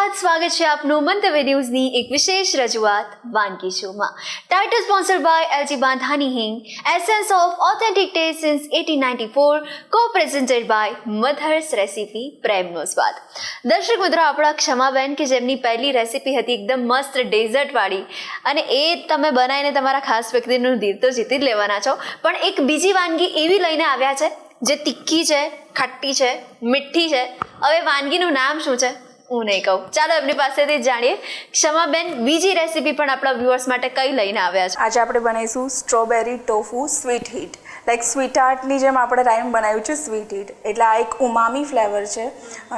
નમસ્કાર, સ્વાગત છે આપનું મંતવ્ય ન્યૂઝની એક વિશેષ રજૂઆત વાનગી શોમાં. Title sponsored by LG Bandhani હિંગ, essence of authentic taste since 1894, કો પ્રેઝન્ટેડ બાય મધર્સ રેસીપી, પ્રેમનો સ્વાદ. દર્શક મિત્રો, આપણા ક્ષમાબેન કે જેમની પહેલી રેસીપી હતી એકદમ મસ્ત ડેઝર્ટવાળી, અને એ તમે બનાવીને તમારા ખાસ વ્યક્તિનું દિલ તો જીતી જ લેવાના છો, પણ એક બીજી વાનગી એવી લઈને આવ્યા છે જે તીખી છે, ખટ્ટી છે, મીઠી છે. હવે વાનગીનું નામ શું છે હું નહીં કહું, ચાલો એમની પાસેથી જ જાણીએ. ક્ષમાબેન, બીજી રેસીપી પણ આપણા વ્યુઅર્સ માટે કઈ લઈને આવ્યા છે? આજે આપણે બનાવીશું strawberry tofu sweet heat. Like sweet હાર્ટની જેમ આપણે રાઈમ બનાવ્યું છે સ્વીટ હીટ. એટલે આ એક ઉમામી ફ્લેવર છે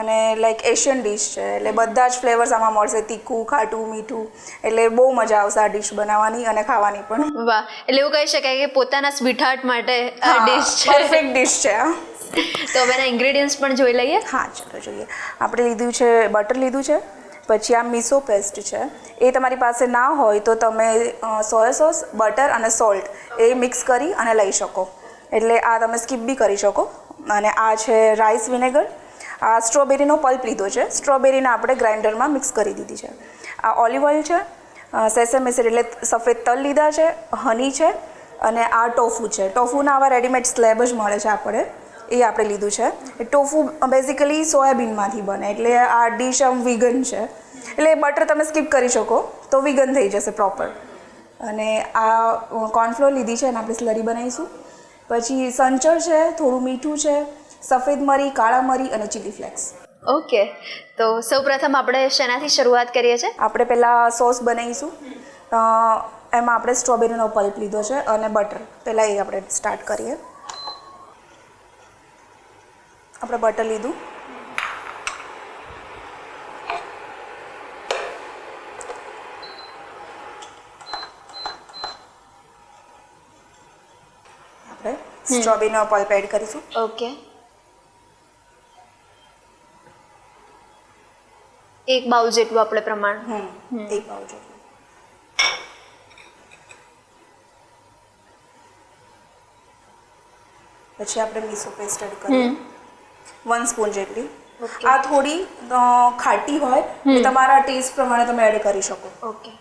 અને લાઈક એશિયન ડિશ છે. એટલે બધા જ ફ્લેવર્સ આમાં મળશે, તીખું, ખાટું, મીઠું. એટલે બહુ મજા આવશે આ ડિશ બનાવવાની અને ખાવાની પણ. વાહ, એટલે એવું કહી શકાય કે પોતાના સ્વીટ હાર્ટ માટે આ ડિશ છે. પરફેક્ટ ડિશ છે આ. તો હવે એના ઇન્ગ્રેડિયન્ટ્સ પણ જોઈ લઈએ. હા, ચાલો જોઈએ. આપણે લીધું છે બટર લીધું છે, પછી આ મીસો પેસ્ટ છે. એ તમારી પાસે ના હોય તો તમે સોયા સોસ, બટર અને સોલ્ટ એ મિક્સ કરી અને લઈ શકો. એટલે આ તમે સ્કીપ બી કરી શકો. અને આ છે રાઈસ વિનેગર. આ સ્ટ્રોબેરીનો પલ્પ લીધો છે. સ્ટ્રોબેરીને આપણે ગ્રાઇન્ડરમાં મિક્સ કરી દીધી છે. આ ઓલિવ ઓઇલ છે, સેસમ સીડ એટલે સફેદ તલ લીધા છે, હની છે, અને આ ટોફુ છે. ટોફુના આવા રેડીમેડ સ્લેબ જ મળે છે આપણે, એ આપણે લીધું છે. ટોફુ બેઝિકલી સોયાબીનમાંથી બને, એટલે આ ડીશ આમ વિગન છે. એટલે બટર તમે સ્કીપ કરી શકો તો વિગન થઈ જશે પ્રોપર. અને આ કોર્નફ્લોર લીધી છે અને આપણે સ્લરી બનાવીશું. પછી સંચળ છે, થોડું મીઠું છે, સફેદ મરી, કાળા મરી અને ચીલી ફ્લેક્સ. ઓકે, તો સૌપ્રથમ આપણે શેનાથી શરૂઆત કરીએ છીએ? આપણે પહેલાં સોસ બનાવીશું. એમાં આપણે સ્ટ્રોબેરીનો પલ્પ લીધો છે અને બટર. પહેલાં એ આપણે સ્ટાર્ટ કરીએ. આપણે બટર લીધું, આપણે સ્ટ્રોબેરીનો પલ્પ એડ કરીશું. ઓકે, એક બાઉલ જેટલું આપણે પ્રમાણ. એક બાઉલ જેટલું. પછી આપણે મીસો પેસ્ટ એડ કરીએ, 1 સ્પૂન જેટલી. આ થોડી ખાટી હોય એટલે તમારા ટેસ્ટ પ્રમાણે તમે એડ કરી શકો. ઓકે,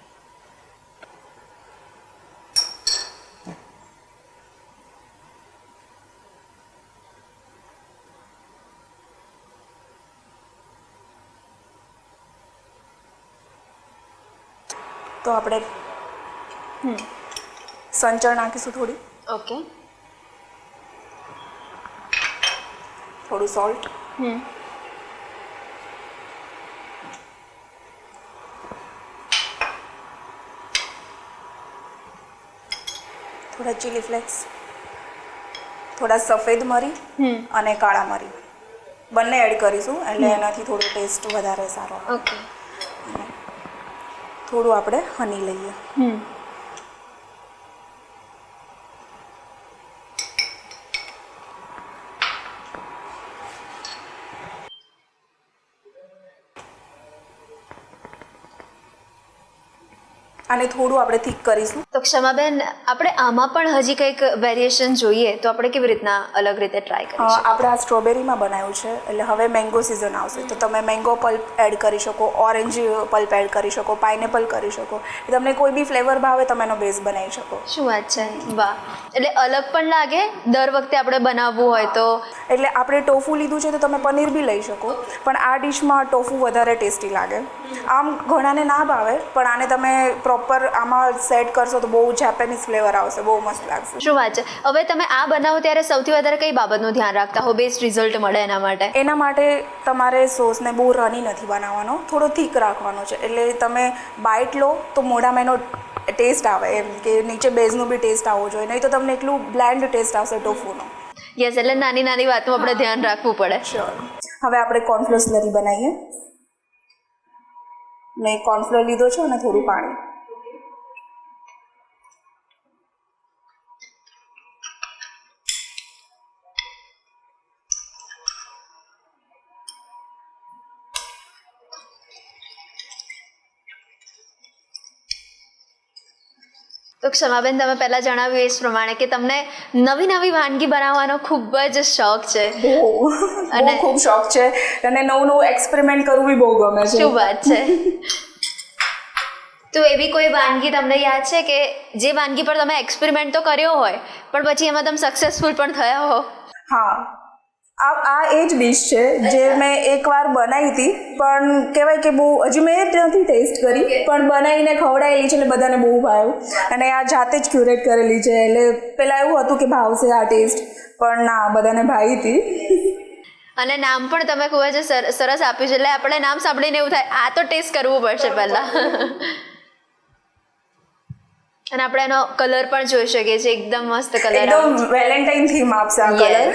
તો આપણે સંચળ નાખીશું થોડી, ઓકે, થોડું સોલ્ટ, થોડા ચીલી ફ્લેક્સ, થોડા સફેદ મરી અને કાળા મરી બંને એડ કરીશું. એટલે એનાથી થોડો ટેસ્ટ વધારે સારો. ઓકે, થોડું આપણે હની લઈએ. અને થોડું આપણે થીક કરીશું. તો ક્ષમાબેન, આપણે આમાં પણ હજી કંઈક વેરિએશન જોઈએ તો આપણે કેવી રીતના અલગ રીતે ટ્રાય કરીશું? આપણે આ સ્ટ્રોબેરીમાં બનાવ્યું છે, એટલે હવે મેંગો સિઝન આવશે તો તમે મેંગો પલ્પ એડ કરી શકો, ઓરેન્જ પલ્પ એડ કરી શકો, પાઇનેપલ કરી શકો. તમને કોઈ બી ફ્લેવર ભાવે તમે એનો બેઝ બનાવી શકો. શું વાત છે, વાહ! એટલે અલગ પણ લાગે દર વખતે આપણે બનાવવું હોય તો. એટલે આપણે ટોફુ લીધું છે તો તમે પનીર બી લઈ શકો, પણ આ ડિશમાં ટોફુ વધારે ટેસ્ટી લાગે. આમ ઘણાને ના ભાવે, પણ આને તમે પ્રોપર આમાં સેટ કરશો તો બહુ જેપેનીઝ ફ્લેવર આવશે, બહુ મસ્ત લાગશે. શું વાત છે. હવે તમે આ બનાવો ત્યારે સૌથી વધારે કઈ બાબતનું ધ્યાન રાખતા હો બેસ્ટ રિઝલ્ટ મળે એના માટે? એના માટે તમારે સોસને બહુ રની નથી બનાવવાનો, થોડો થીક રાખવાનો છે. એટલે તમે બાઇટ લો તો મોઢામાં એનો ટેસ્ટ આવે, એમ કે નીચે બેઝનો બી ટેસ્ટ આવવો જોઈએ, નહીં તો તમને એટલું બ્લેન્ડ ટેસ્ટ આવશે ટોફુનો. યસ, એટલે નાની નાની વાતનું આપણે ધ્યાન રાખવું પડે. શ્યોર. હવે આપણે કોર્નફ્લોર સ્લરી બનાવીએ. મેં કોર્નફ્લોર લીધો છે અને થોડું પાણી. તો ક્ષમાબેન, તમે પહેલાં જણાવ્યું એ પ્રમાણે કે તમને નવી નવી વાનગી બનાવવાનો ખૂબ જ શોખ છે. અને ખૂબ શોખ છે અને નવું નવું એક્સપેરિમેન્ટ કરવું બી બહુ ગમે છે. શું વાત છે. તો એવી કોઈ વાનગી તમને યાદ છે કે જે વાનગી પર તમે એક્સપેરિમેન્ટ તો કર્યો હોય પણ પછી એમાં તમે સક્સેસફુલ પણ થયા હો? હા, આ એ જ ડિશ છે જે મેં એકવાર બનાવી હતી, પણ કહેવાય કે બહુ હજી મેં નથી ટેસ્ટ કરી, પણ બનાવીને ખવડાવેલી છે એટલે બધાને બહુ ભાવ્યું અને આ જાતે જ ક્યુરેટ કરેલી છે. એટલે પહેલાં એવું હતું કે ભાવશે આ ટેસ્ટ, પણ ના, બધાને ભાવી હતી. અને નામ પણ તમે ખૂબ જ સરસ આપ્યું છે, એટલે આપણે નામ સાંભળીને એવું થાય આ તો ટેસ્ટ કરવું પડશે પહેલાં. અને આપણે એનો કલર પણ જોઈ શકીએ છીએ, એકદમ મસ્ત કલર, એકદમ વેલેન્ટાઇન થીમ આપશે આ કલર.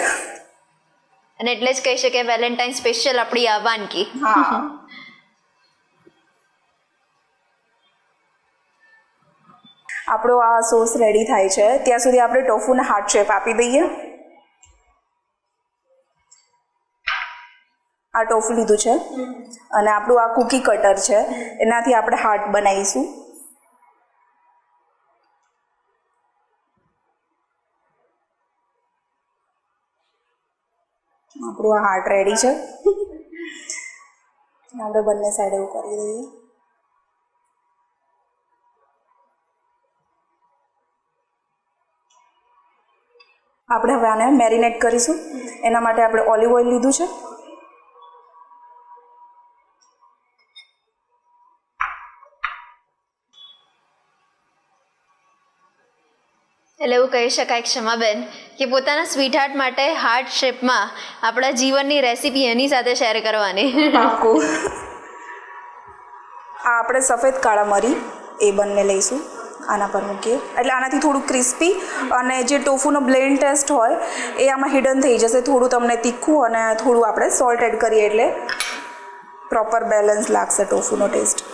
અને એટલે જ કહી શકીએ વેલેન્ટાઇન સ્પેશિયલ આપણી આ વાનગી. હા. આપણો આ સોસ રેડી થાય છે ત્યાં સુધી આપણે ટોફુને હાર્ટ શેપ આપી દઈએ. આ ટોફુ લીધું છે અને આપણું આ કૂકી કટર છે, એનાથી આપણે હાર્ટ બનાવીશું. આપણું આ હાર્ટ રેડી છે. આપણે બંને સાઈડ એવું કરી દઈએ. આપણે હવે આને મેરિનેટ કરીશું. એના માટે આપણે ઓલિવ ઓઇલ લીધું છે. એટલે એવું કહી શકાય ક્ષમાબેન કે પોતાના સ્વીટ હાર્ટ માટે હાર્ટ શેપમાં આપણા જીવનની રેસીપી એની સાથે શેર કરવાની. પાકું. આ આપણે સફેદ કાળા મરી એ બંને લઈશું, આના પર મૂકીએ એટલે આનાથી થોડું ક્રિસ્પી અને જે ટોફુનો બ્લેન્ડ ટેસ્ટ હોય એ આમાં હિડન થઈ જશે. થોડું તમને તીખું અને થોડું આપણે સોલ્ટ એડ કરીએ એટલે પ્રોપર બેલેન્સ લાગશે ટોફુનો ટેસ્ટ.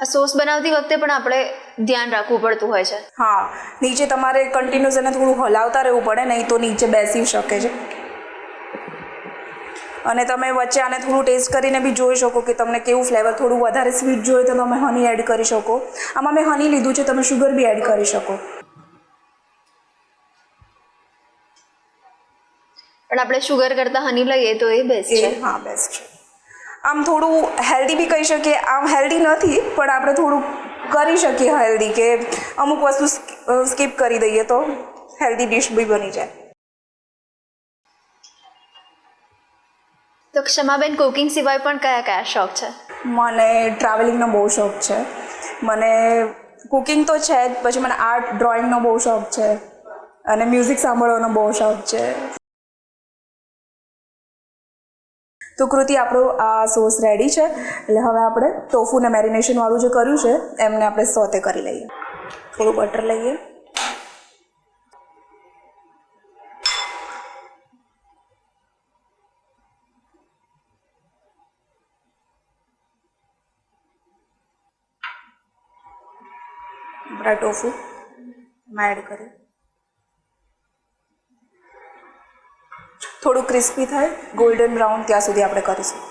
આ સોસ બનાવતી વખતે પણ આપણે ધ્યાન રાખવું પડતું હોય છે. હા, નીચે તમારે કન્ટિન્યુઅસ એને થોડું હલાવતા રહેવું પડે, નહીં તો નીચે બેસી શકે છે. અને તમે વચ્ચે આને થોડું ટેસ્ટ કરીને બી જોઈ શકો કે તમને કેવું ફ્લેવર, થોડું વધારે સ્વીટ જોઈએ તો તમે હની એડ કરી શકો. આમાં મેં હની લીધું છે, તમે શુગર બી એડ કરી શકો. પણ આપણે શુગર કરતાં હની લઈએ તો એ બેસ્ટ છે. હા, બેસ્ટ છે. આમ થોડું હેલ્ધી બી કહી શકીએ. આમ હેલ્ધી નથી પણ આપણે થોડું કરી શકીએ હેલ્ધી, કે અમુક વસ્તુ સ્કીપ કરી દઈએ તો હેલ્ધી ડિશ બી બની જાય. તો ક્ષમાબેન, કુકિંગ સિવાય પણ કયા કયા શોખ છે? મને ટ્રાવેલિંગનો બહુ શોખ છે. મને કુકિંગ તો છે જ, પછી મને આર્ટ ડ્રોઈંગનો બહુ શોખ છે અને મ્યુઝિક સાંભળવાનો બહુ શોખ છે. તો કૃતિ, આપણો આ સોસ રેડી છે એટલે હવે આપણે ટોફુને મેરિનેશનવાળું જે કર્યું છે એમને આપણે સોતે કરી લઈએ. થોડું બટર લઈએ. આપણા ટોફુ એમાં એડ કરીએ. થોડું ક્રિસ્પી થાય, ગોલ્ડન બ્રાઉન ત્યાં સુધી આપણે કરીશું.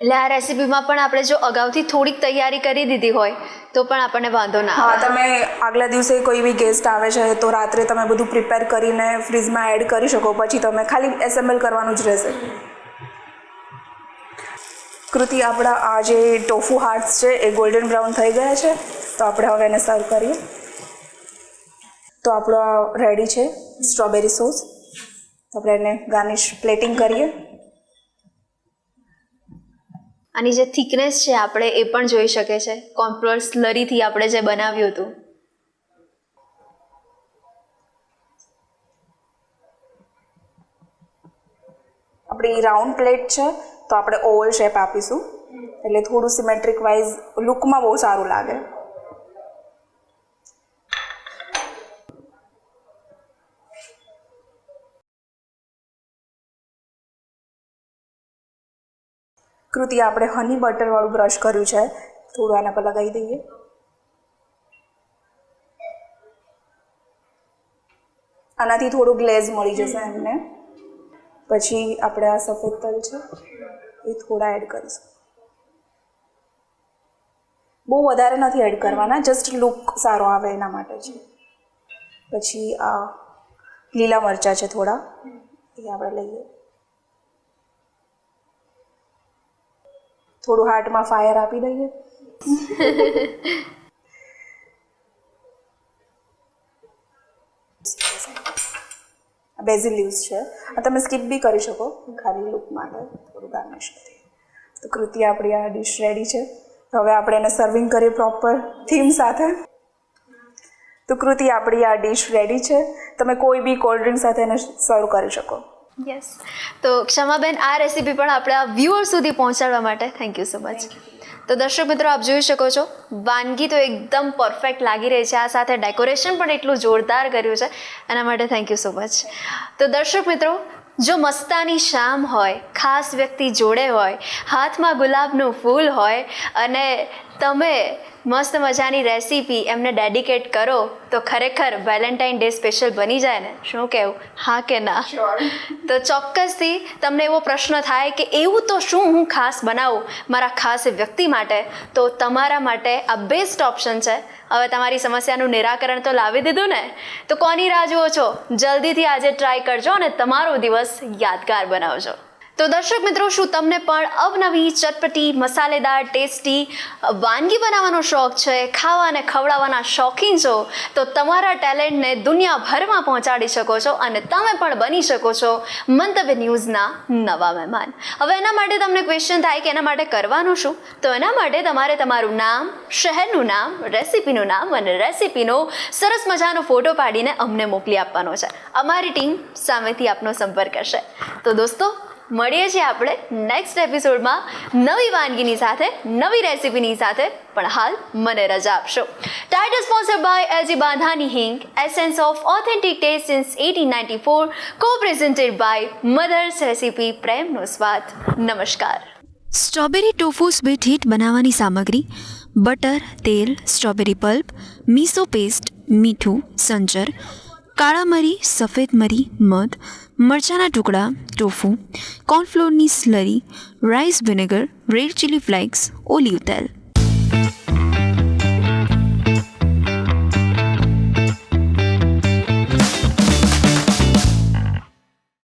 એટલે આ રેસીપીમાં પણ આપણે જો અગાઉથી થોડીક તૈયારી કરી દીધી હોય તો પણ આપણને વાંધો ના આવે. હા, તમે આગલા દિવસે કોઈ બી ગેસ્ટ આવે છે તો રાત્રે તમે બધું પ્રિપેર કરીને ફ્રીજમાં એડ કરી શકો, પછી તમે ખાલી એસેમ્બલ કરવાનું જ રહેશે. કૃતિ, આપણા આ જે ટોફુ હાર્ટ્સ છે એ ગોલ્ડન બ્રાઉન થઈ ગયા છે, તો આપણે હવે એને સર્વ કરીએ. તો આપણો આ રેડી છે સ્ટ્રોબેરી સોસ. આપણે એને ગાર્નિશ પ્લેટિંગ કરીએ. આની જે થિકનેસ છે આપણે એ પણ જોઈ શકીએ છીએ, કોર્નફ્લોર સ્લરીથી આપણે જે બનાવ્યું હતું. આપણી રાઉન્ડ પ્લેટ છે તો આપણે ઓવલ શેપ આપીશું એટલે થોડું સિમેટ્રિક વાઇઝ લુકમાં બહુ સારું લાગે. કૃતિ આપણે હની બટરવાળું બ્રશ કર્યું છે, થોડું આના પર લગાવી દઈએ. આનાથી થોડું ગ્લેઝ મળી જશે એમને. પછી આપણે આ સફેદ તલ છે એ થોડા એડ કરીશું. બહુ વધારે નથી એડ કરવાના, જસ્ટ લુક સારો આવે એના માટે છે. પછી આ લીલા મરચાં છે થોડા, એ આપણે લઈએ. થોડું હાર્ટમાં ફાયર આપી દઈએ. બેઝિલ લીવ્સ છે, આ તમે સ્કીપ બી કરી શકો ખાલી લુક માટે, થોડું ગાર્નિશ કરીએ. તો કૃતિ આપણી આ ડિશ રેડી છે. હવે આપણે એને સર્વિંગ કરીએ પ્રોપર થીમ સાથે. તો કૃતિ આપણી આ ડિશ રેડી છે. તમે કોઈ બી કોલ્ડ ડ્રિંક સાથે એને સર્વ કરી શકો. યસ, તો ક્ષમાબેન આ રેસીપી પણ આપણા વ્યુઅર સુધી પહોંચાડવા માટે થેન્ક યુ સો મચ. તો દર્શક મિત્રો, આપ જોઈ શકો છો વાનગી તો એકદમ પરફેક્ટ લાગી રહી છે. આ સાથે ડેકોરેશન પણ એટલું જોરદાર કર્યું છે, એના માટે થેન્ક યુ સો મચ. તો દર્શક મિત્રો, જો મસ્તાની શામ હોય, ખાસ વ્યક્તિ જોડે હોય, હાથમાં ગુલાબનું ફૂલ હોય અને તમે મસ્ત મજાની રેસીપી એમને ડેડિકેટ કરો તો ખરેખર વેલેન્ટાઇન ડે સ્પેશિયલ બની જાય ને. શું કહેવું, હા કે ના? તો ચોક્કસથી તમને એવો પ્રશ્ન થાય કે એવું તો શું હું ખાસ બનાવું મારા ખાસ વ્યક્તિ માટે, તો તમારા માટે આ બેસ્ટ ઓપ્શન છે. હવે તમારી સમસ્યાનું નિરાકરણ તો લાવી દીધું ને, તો કોની રાહ જુઓ છો? જલ્દીથી આજે ટ્રાય કરજો અને તમારો દિવસ યાદગાર બનાવજો. તો દર્શક મિત્રો, શું તમને પણ અવનવી, ચટપટી, મસાલેદાર, ટેસ્ટી વાનગી બનાવવાનો શોખ છે, ખાવા અને ખવડાવવાના શોખીન છો, તો તમારા ટેલેન્ટને દુનિયાભરમાં પહોંચાડી શકો છો અને તમે પણ બની શકો છો મંતવ્ય ન્યૂઝના નવા મહેમાન. હવે એના માટે તમને ક્વેશ્ચન થાય કે એના માટે કરવાનું શું? તો એના માટે તમારે તમારું નામ, શહેરનું નામ, રેસીપીનું નામ અને રેસીપીનો સરસ મજાનો ફોટો પાડીને અમને મોકલી આપવાનો છે. અમારી ટીમ સામેથી આપનો સંપર્ક કરશે. તો દોસ્તો, મળીએ છીએ આપણે નેક્સ્ટ એપિસોડમાં નવી વાનગીની સાથે, નવી રેસીપીની સાથે. પણ હાલ મને રજા આપશો. Title sponsored by LG Bandhani હિંગ, essence of authentic taste since 1894, co-presented by Mother's Recipe, પ્રેમનો સ્વાદ. નમસ્કાર. સ્ટ્રોબેરી ટોફુ સ્વીટ હીટ બનાવવાની સામગ્રી: બટર, તેલ, સ્ટ્રોબેરી પલ્પ, મીસો પેસ્ટ, મીઠું, સંચર, કાળા મરી, સફેદ મરી, મધ, મરચાંના ટુકડા, ટોફુ, કોર્નફ્લોરની slurry, rice vinegar, red chilli flakes, olive તેલ.